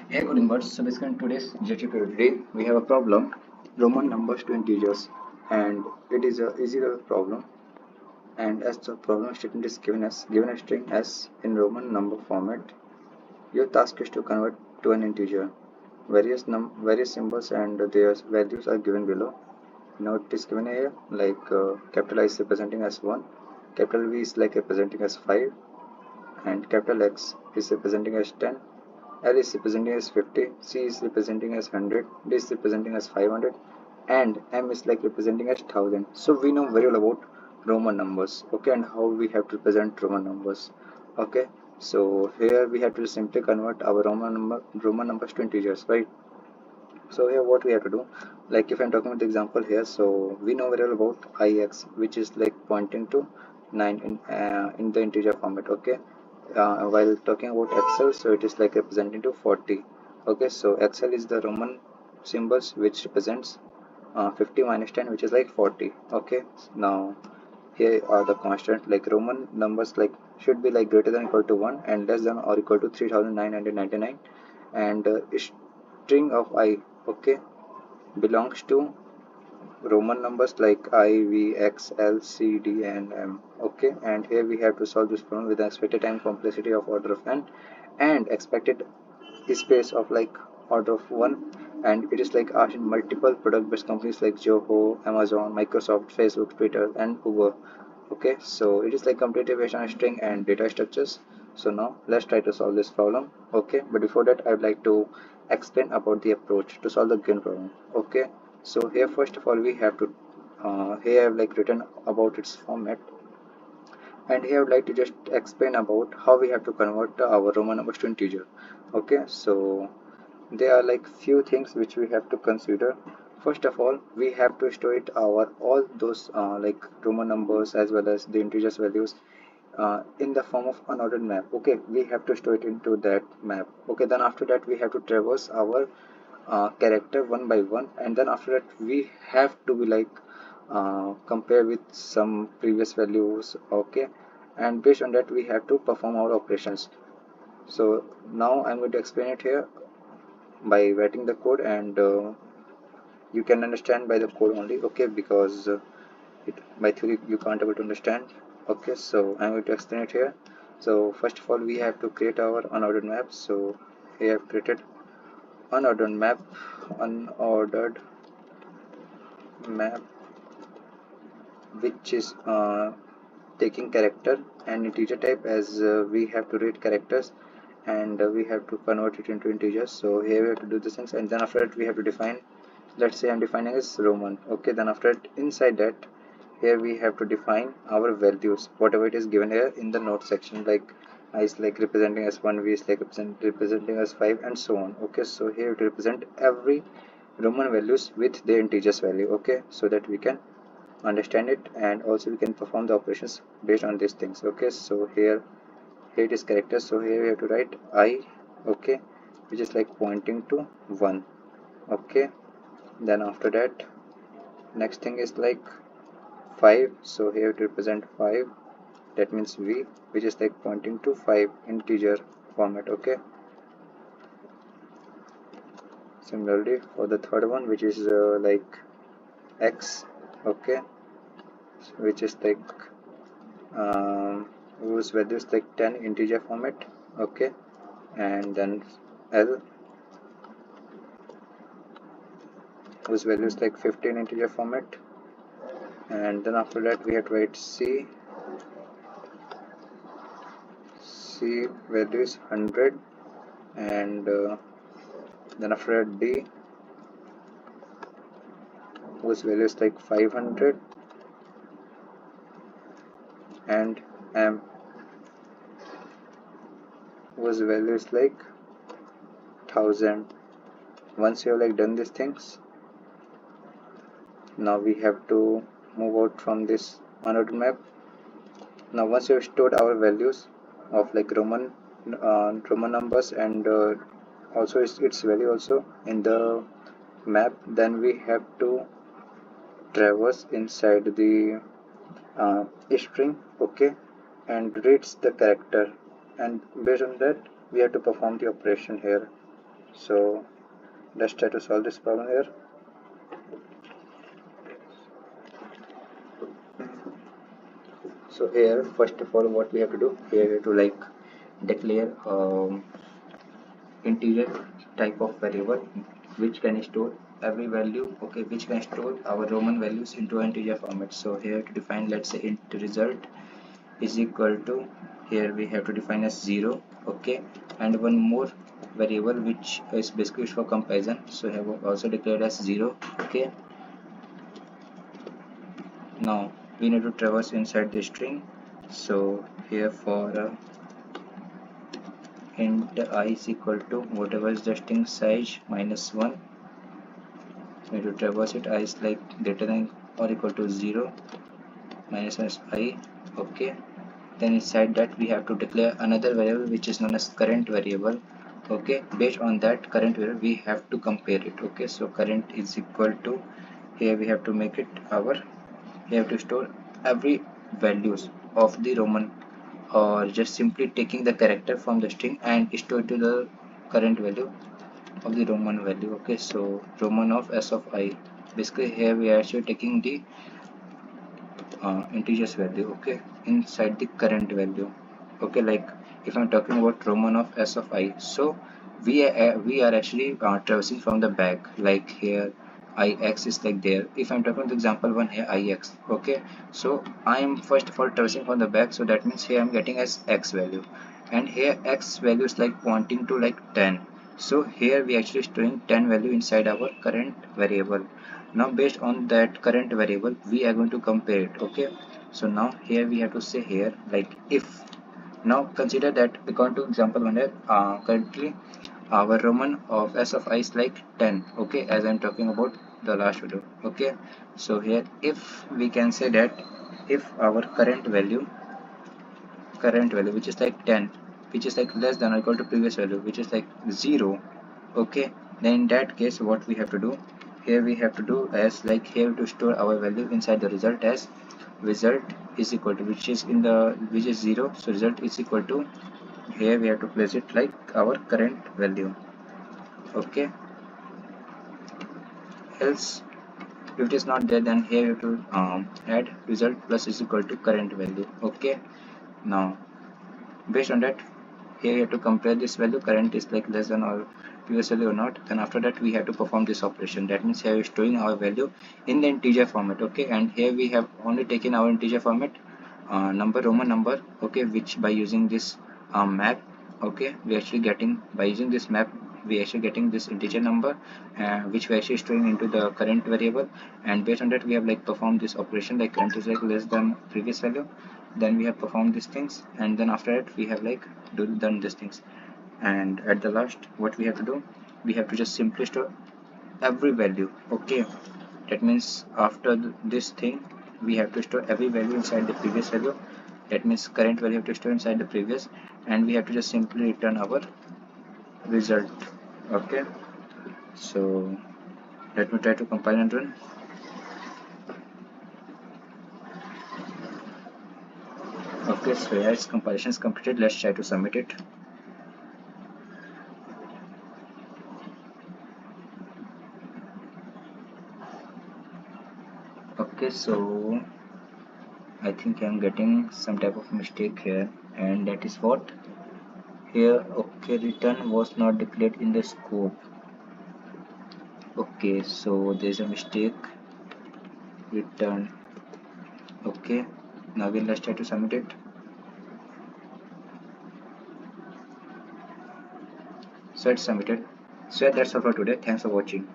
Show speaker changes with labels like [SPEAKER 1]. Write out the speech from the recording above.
[SPEAKER 1] Hey coding birds, so basically in today's GFG POTD we have a problem, Roman numbers to integers, and it is a easy problem. And as the problem statement is given a string s in Roman number format, your task is to convert to an integer. Various symbols and their values are given below. Now it is given here like capital I is representing as 1, capital V is like representing as 5, and capital X is representing as 10. L is representing as 50, C is representing as 100, D is representing as 500, and M is like representing as 1000. So we know very well about Roman numbers, okay, and how we have to represent Roman numbers, okay. So here we have to simply convert our Roman numbers to integers, right? So here what we have to do, like if I'm talking about the example here, so we know very well about ix, which is like pointing to 9 in the integer format, okay. While talking about xl, so it is like representing to 40, okay. So xl is the Roman symbols which represents 50 minus 10, which is like 40, okay. Now here are the constant, like Roman numbers like should be like greater than equal to 1 and less than or equal to 3999, and string of I, okay, belongs to Roman numbers like I, V, X, L, C, D, and M. Okay, and here we have to solve this problem with an expected time complexity of order of n and expected space of like order of 1, and it is like asked in multiple product-based companies like Zoho, Amazon, Microsoft, Facebook, Twitter, and Uber. Okay, so it is like completely based on string and data structures. So now let's try to solve this problem. Okay, but before that I would like to explain about the approach to solve the given problem. Okay, so here first of all we have to here I have like written about its format, and here I would like to just explain about how we have to convert our Roman numbers to integer. Okay, so there are like few things which we have to consider. First of all, we have to store it our all those like Roman numbers as well as the integers values in the form of unordered map. Okay, we have to store it into that map. Okay, then after that we have to traverse our character one by one, and then after that we have to be like compare with some previous values, okay, and based on that we have to perform our operations. So now I'm going to explain it here by writing the code, and you can understand by the code only, okay, because by theory you can't able to understand. Okay, so I'm going to explain it here. So first of all we have to create our unordered map. So we have created unordered map which is taking character and integer type, as we have to read characters, and we have to convert it into integers. So here we have to do these things, and then after that we have to define, let's say I'm defining as Roman, okay. Then after that, inside that, here we have to define our values, whatever it is given here in the note section, like I is like representing as 1, V is like representing as 5, and so on. Okay, so here to represent every Roman values with their integers value, okay, so that we can understand it, and also we can perform the operations based on these things. Okay, so here it is characters, so here we have to write I, okay, which is like pointing to 1, okay. Then after that, next thing is like 5, so here to represent 5, that means V, which is like pointing to 5 integer format, okay. Similarly for the third one, which is like X, okay, which is like whose value is like 10 integer format, okay. And then L, whose value is like 15 integer format. And then after that we have to write C value is 100, and then after that D, whose value is like 500, and M, whose value is like 1000. Once you have like done these things, now we have to move out from this unordered map. Now once you have stored our values of like Roman numbers, and also its value also in the map, then we have to traverse inside the string, okay, and reads the character, and based on that we have to perform the operation here. So let's try to solve this problem here. So here, first of all, what we have to do here, we have to like declare integer type of variable which can store every value, okay, which can store our Roman values into an integer format. So here to define, let's say int result is equal to, here we have to define as 0, okay, and one more variable which is basically for comparison, so I have also declared as 0, okay. Now we need to traverse inside the string. So here for int I is equal to whatever is the string size minus 1, we need to traverse it. I is like greater than or equal to 0, minus I, okay. Then inside that we have to declare another variable which is known as current variable, okay. Based on that current variable we have to compare it, okay. So current is equal to, here we have to make it our, we have to store every values of the Roman, or just simply taking the character from the string and store to the current value of the Roman value, okay. So Roman of s of I, basically here we are actually taking the integers value, okay, inside the current value, okay. Like if I'm talking about Roman of s of I, so we are actually traversing from the back, like here ix is like there. If I'm talking the example one here ix, okay, so I'm first of all traversing from the back, so that means here I'm getting as x value, and here x value is like pointing to like 10, so here we actually storing 10 value inside our current variable. Now based on that current variable we are going to compare it, okay. So now here we have to say here like if, now consider that according to example one here, currently our Roman of s of I is like 10, okay, as I'm talking about the last video, okay. So here if we can say that if our current value which is like 10, which is like less than or equal to previous value which is like 0, okay, then in that case what we have to do, here we have to do as like here to store our value inside the result as result is equal to, which is in the, which is 0, so result is equal to, here we have to place it like our current value, okay. Else if it is not there, then here you have to add result plus is equal to current value, okay. Now based on that, here you have to compare this value, current is like less than or previous value or not. Then after that we have to perform this operation, that means here we are storing our value in the integer format, okay. And here we have only taken our integer format number, Roman number, okay, which by using this map, okay, we actually getting, by using this map we actually getting this integer number which we actually storing into the current variable. And based on that we have like performed this operation, like current is like less than previous value, then we have performed these things, and then after that we have like done these things. And at the last what we have to do, we have to just simply store every value, okay. That means after this thing we have to store every value inside the previous value, that means current value have to store inside the previous, and we have to just simply return our result, okay. So let me try to compile and run. Okay, so yeah, its compilation is completed. Let's try to submit it. Okay, so I think I'm getting some type of mistake here, and that is what here, okay, return was not declared in the scope. Okay, so there's a mistake, return, okay. Now let's try to submit it. So it's submitted. So that's all for today. Thanks for watching.